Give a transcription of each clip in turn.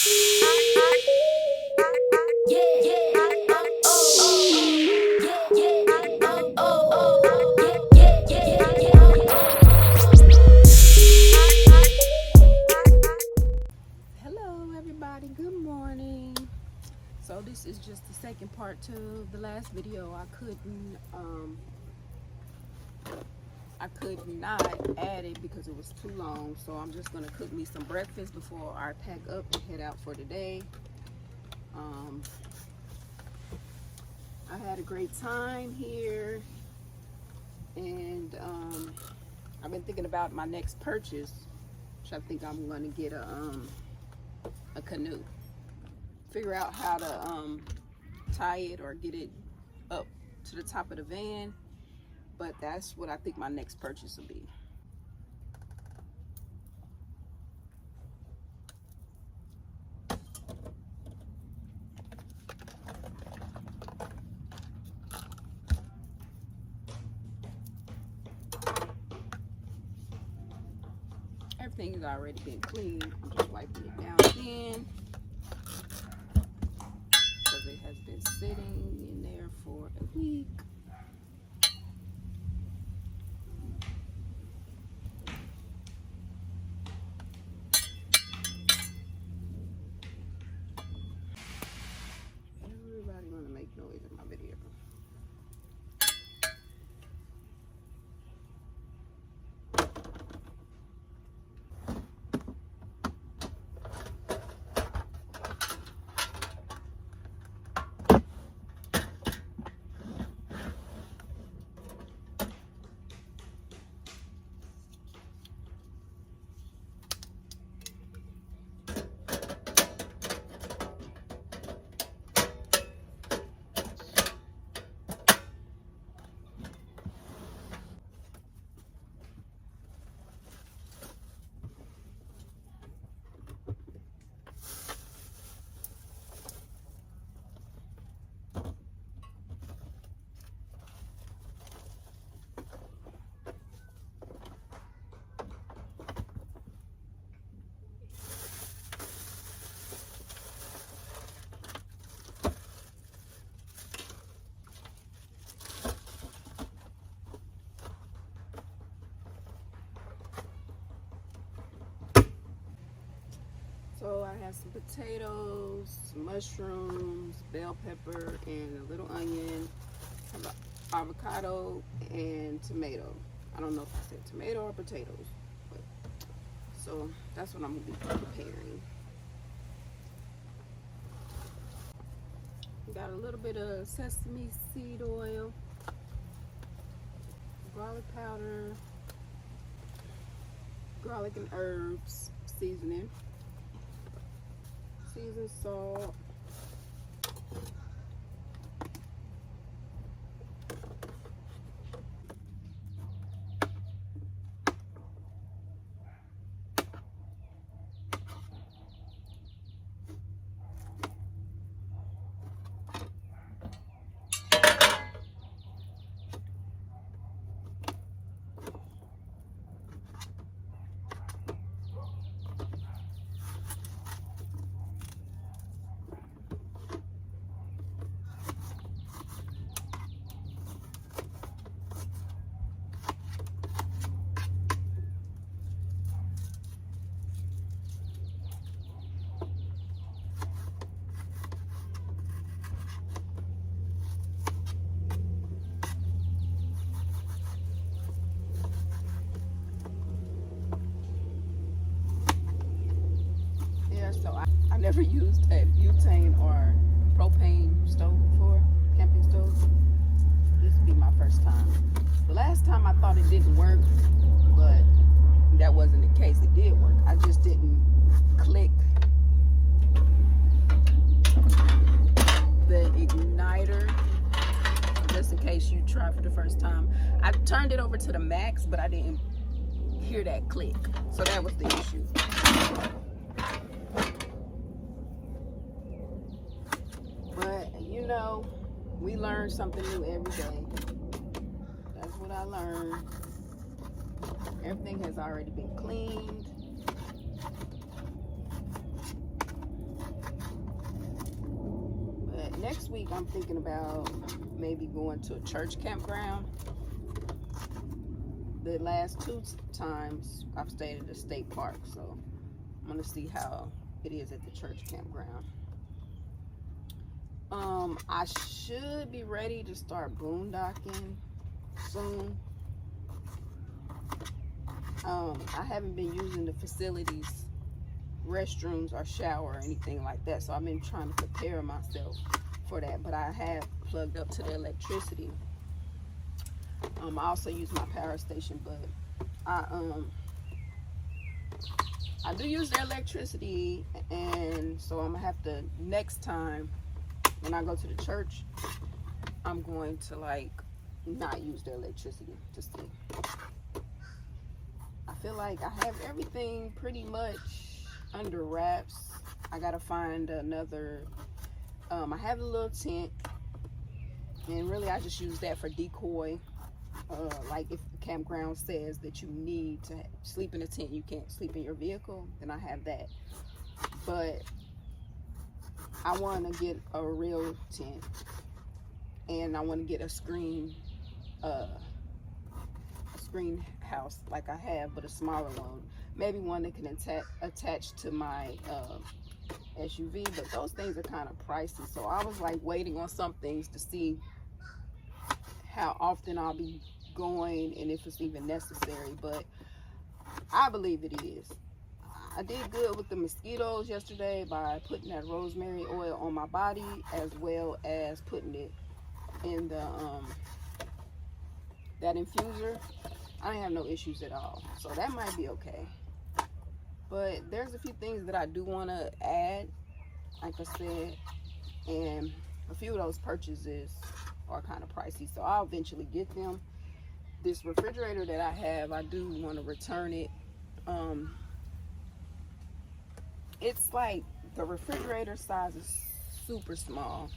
So this is just the second part to the last video. I could not add it because it was too long, so I'm just gonna cook me some breakfast before I pack up and head out for today. I had a great time here, and I've been thinking about my next purchase, which I think I'm gonna get a canoe. Figure out how to tie it or get it up to the top of the van, but that's what I think my next purchase will be. Everything has already been cleaned. I'm just wiping it down again because it has been sitting in there for a week. Everybody want to make noise in my video. So I have some potatoes, some mushrooms, bell pepper, and a little onion, avocado, and tomato. I don't know if I said tomato or potatoes, but so that's what I'm gonna be preparing. Got a little bit of sesame seed oil, garlic powder, garlic and herbs seasoning, seasoned salt, so I never used a butane or propane stove before, camping stove. This would be my first time. The last time I thought it didn't work, but that wasn't the case. It did work. I just didn't click the igniter, just in case you try for the first time. I turned it over to the max, but I didn't hear that click. So that was the issue. You know, we learn something new every day. That's what I learned. Everything has already been cleaned. next week I'm thinking about maybe going to a church campground. The last 2 times I've stayed at a state park, so I'm gonna see how it is at the church campground. I should be ready to start boondocking soon. I haven't been using the facilities, restrooms or shower or anything like that, so I've been trying to prepare myself for that, but I have plugged up to the electricity. I also use my power station, but I do use the electricity, and so I'm gonna have to, next time when I go to the church, I'm going to like not use the electricity to see. I feel like I have everything pretty much under wraps. I gotta find another, I have a little tent, and really I just use that for decoy. Like if the campground says that you need to sleep in a tent, you can't sleep in your vehicle, then I have that. But I want to get a real tent, and I want to get a screen house like I have, but a smaller one. Maybe one that can attach to my SUV, but those things are kind of pricey. So I was like waiting on some things to see how often I'll be going and if it's even necessary, but I believe it is. I did good with the mosquitoes yesterday by putting that rosemary oil on my body, as well as putting it in the that infuser. I didn't have no issues at all, so that might be okay. But there's a few things that I do want to add, like I said, and a few of those purchases are kind of pricey, so I'll eventually get them. This refrigerator that I have, I do want to return it. It's like the refrigerator size is super small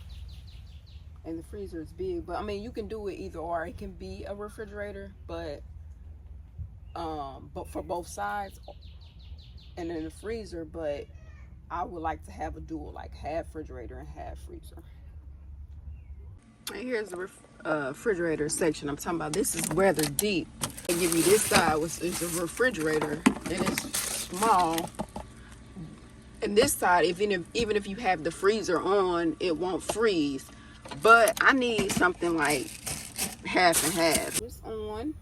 and the freezer is big, but I mean you can do it either or. It can be a refrigerator, but for both sides, and then the freezer, but I would like to have a dual, like half refrigerator and half freezer. And here's the refrigerator section I'm talking about. This is rather deep. They give you this side, which is a refrigerator, and it's small. And this side, even if you have the freezer on, it won't freeze. But I need something like half and half. It's on.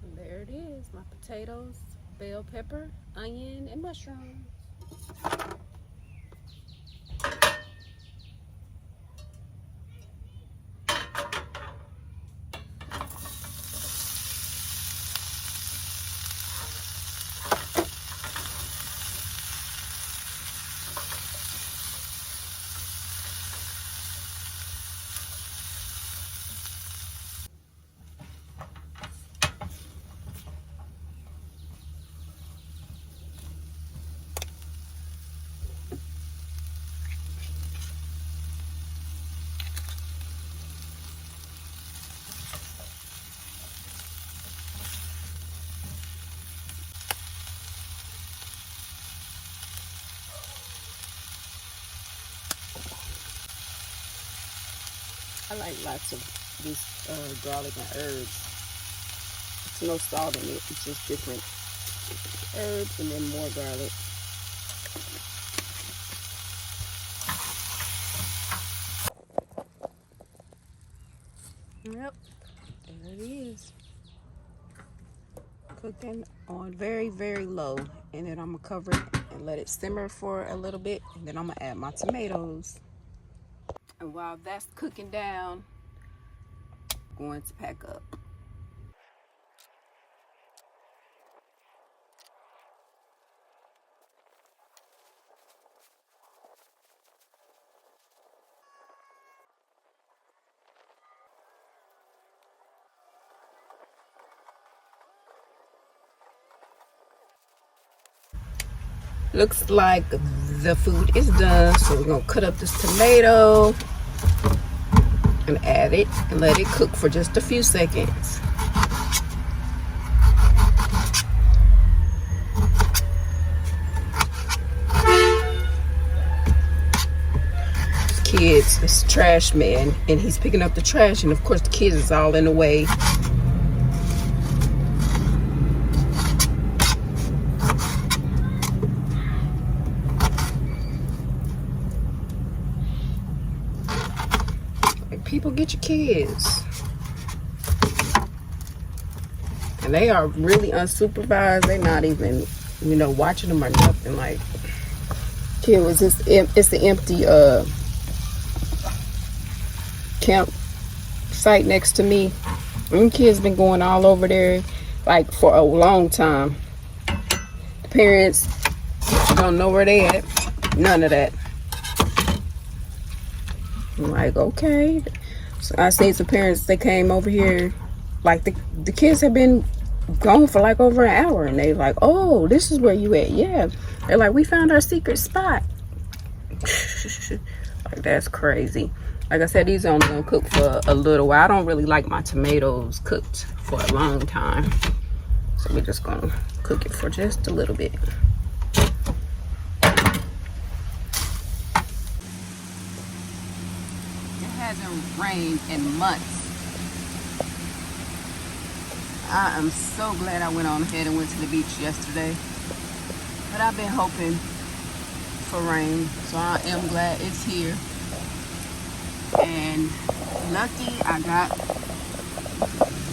And there it is, my potatoes, bell pepper, onion, and mushrooms. I like lots of this garlic and herbs. There's no salt in it. It's just different herbs and then more garlic. Yep, there it is. Cooking on very, very low. And then I'm going to cover it and let it simmer for a little bit. And then I'm going to add my tomatoes. And while that's cooking down, I'm going to pack up. Looks like the food is done, so we're gonna cut up this tomato and add it and let it cook for just a few seconds. kids, this trash man, and he's picking up the trash, and of course the kids is all in the way. Like, people, get your kids. And they are really unsupervised. They're not even, you know, watching them or nothing. Like, here was this, it's an empty camp site next to me. Them kids been going all over there like for a long time. The parents don't know where they at. None of that. I'm like, okay. So I seen some parents, they came over here, like the kids have been gone for like over an hour, and they like, oh, this is where you at. Yeah, they're like, we found our secret spot. Like, that's crazy. Like I said, these are only gonna cook for a little while. I don't really like my tomatoes cooked for a long time, so we're just gonna cook it for just a little bit. It hasn't rained in months. I am so glad I went on ahead and went to the beach yesterday. But I've been hoping for rain, so I am glad it's here. And lucky I got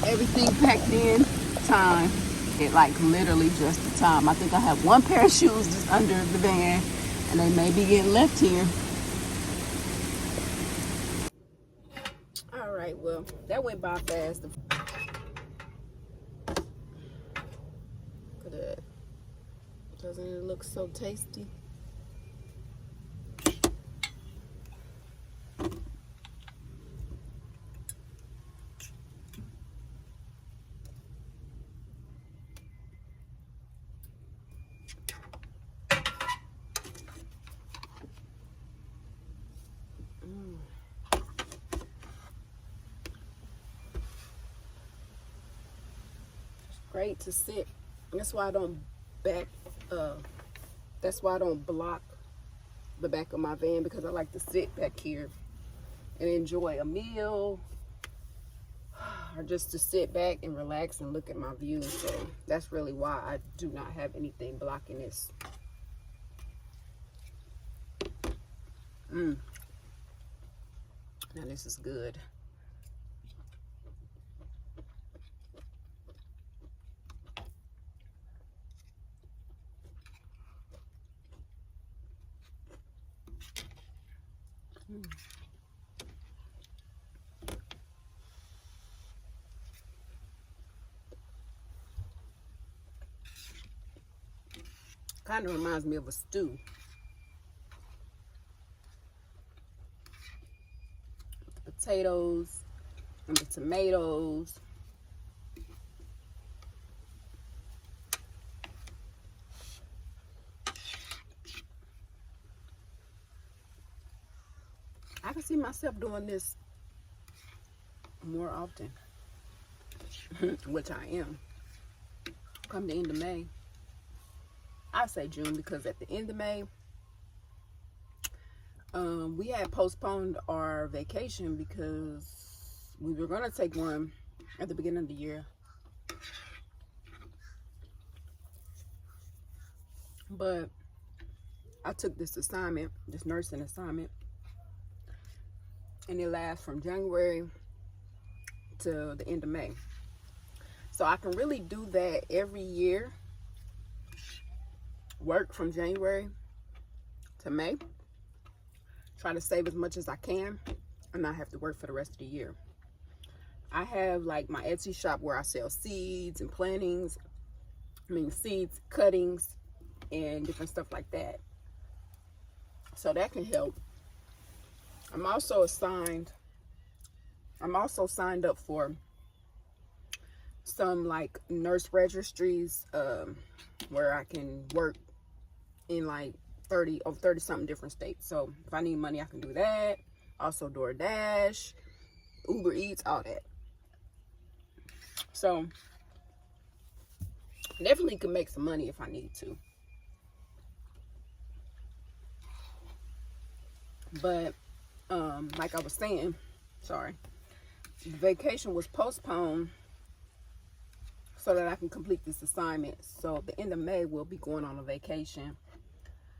everything packed in time. It like literally just the time. I think I have one pair of shoes just under the van, and they may be getting left here. All right, well, that went by fast. Look at that. Doesn't it look so tasty? Great to sit. That's why I don't that's why I don't block the back of my van, because I like to sit back here and enjoy a meal, or just to sit back and relax and look at my view. So that's really why I do not have anything blocking this. Now this is good. Kind of reminds me of a stew. The potatoes and the tomatoes. I can see myself doing this more often, which I am. Come the end of May. I say June because at the end of May, we had postponed our vacation because we were going to take one at the beginning of the year. But I took this assignment, this nursing assignment, and it lasts from January to the end of May. So I can really do that every year. Work from January to May. Try to save as much as I can and not have to work for the rest of the year. I have like my Etsy shop where I sell seeds and plantings. Seeds, cuttings, and different stuff like that. So that can help. I'm also signed up for some like nurse registries where I can work in like 30 something different states. So if I need money, I can do that. Also DoorDash, Uber Eats, all that. So definitely can make some money if I need to. But like I was saying, sorry, the vacation was postponed so that I can complete this assignment. So at the end of May, we'll be going on a vacation.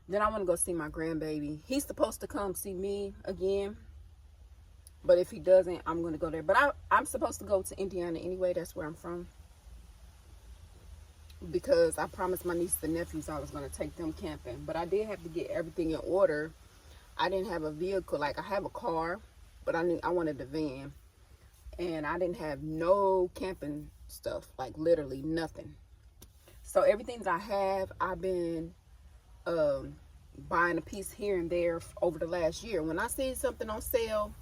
Then I want to go see my grandbaby. He's supposed to come see me again, but if he doesn't, I'm going to go there. But I'm supposed to go to Indiana anyway. That's where I'm from, because I promised my nieces and nephews I was going to take them camping. But I did have to get everything in order. I didn't have a vehicle. Like, I have a car, but I wanted a van. And I didn't have no camping stuff, like literally nothing. So everything that I have, I've been buying a piece here and there over the last year. When I see something on sale,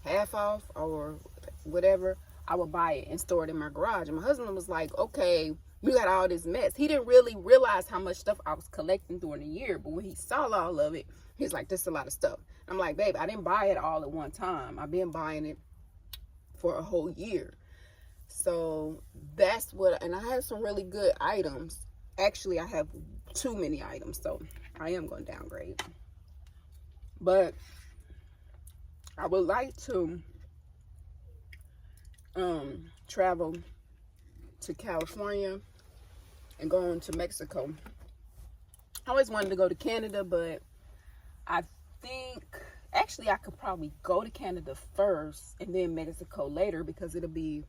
half off or whatever, I would buy it and store it in my garage. And my husband was like, okay, we got all this mess. He didn't really realize how much stuff I was collecting during the year, but when he saw all of it, he's like, this is a lot of stuff. I'm like, babe, I didn't buy it all at one time. I've been buying it for a whole year. So that's what, and I have some really good items. Actually, I have too many items, so I am going to downgrade. But I would like to travel to California and go on to Mexico. I always wanted to go to Canada, but I think actually I could probably go to Canada first and then Mexico later, because it'll be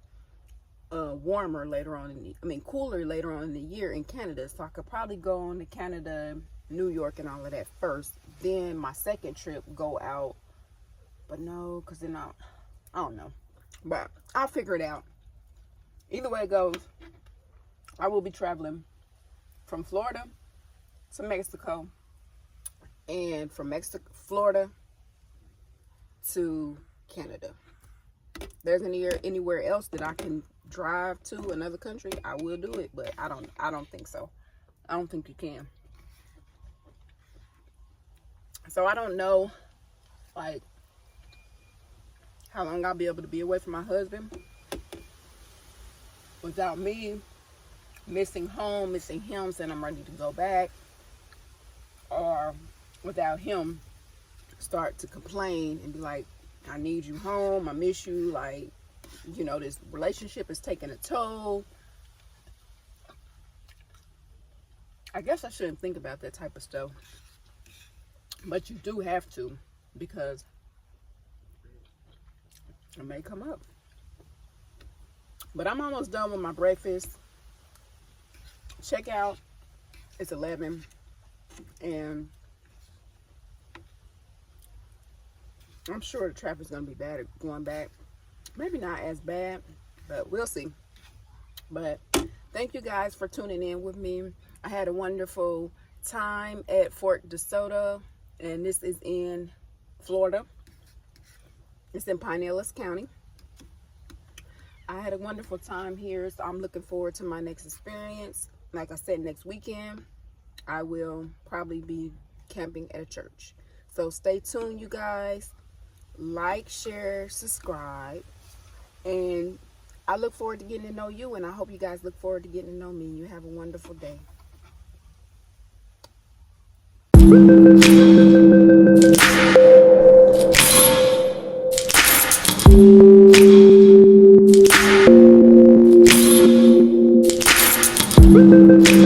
warmer later on in the, cooler later on in the year in Canada. So I could probably go on to Canada, New York and all of that first, then my second trip go out. But no, because then I don't know, but I'll figure it out. Either way it goes, I will be traveling from Florida to Mexico, and from Florida to Canada. There's anywhere else that I can drive to another country, I will do it, but I don't think so. I don't think you can. So I don't know, like, how long I'll be able to be away from my husband without me missing home, missing him, saying I'm ready to go back, or without him start to complain and be like, I need you home, I miss you, like, you know, this relationship is taking a toll. I guess I shouldn't think about that type of stuff, but you do have to, because it may come up. But I'm almost done with my breakfast. Checkout, it's 11, and I'm sure the traffic's gonna be bad going back. Maybe not as bad, but we'll see. But thank you guys for tuning in with me. I had a wonderful time at Fort Desoto, and this is in Florida. It's in Pinellas County. I had a wonderful time here, so I'm looking forward to my next experience. Like I said, next weekend, I will probably be camping at a church. So stay tuned, you guys. Like, share, subscribe. And I look forward to getting to know you, and I hope you guys look forward to getting to know me. You have a wonderful day.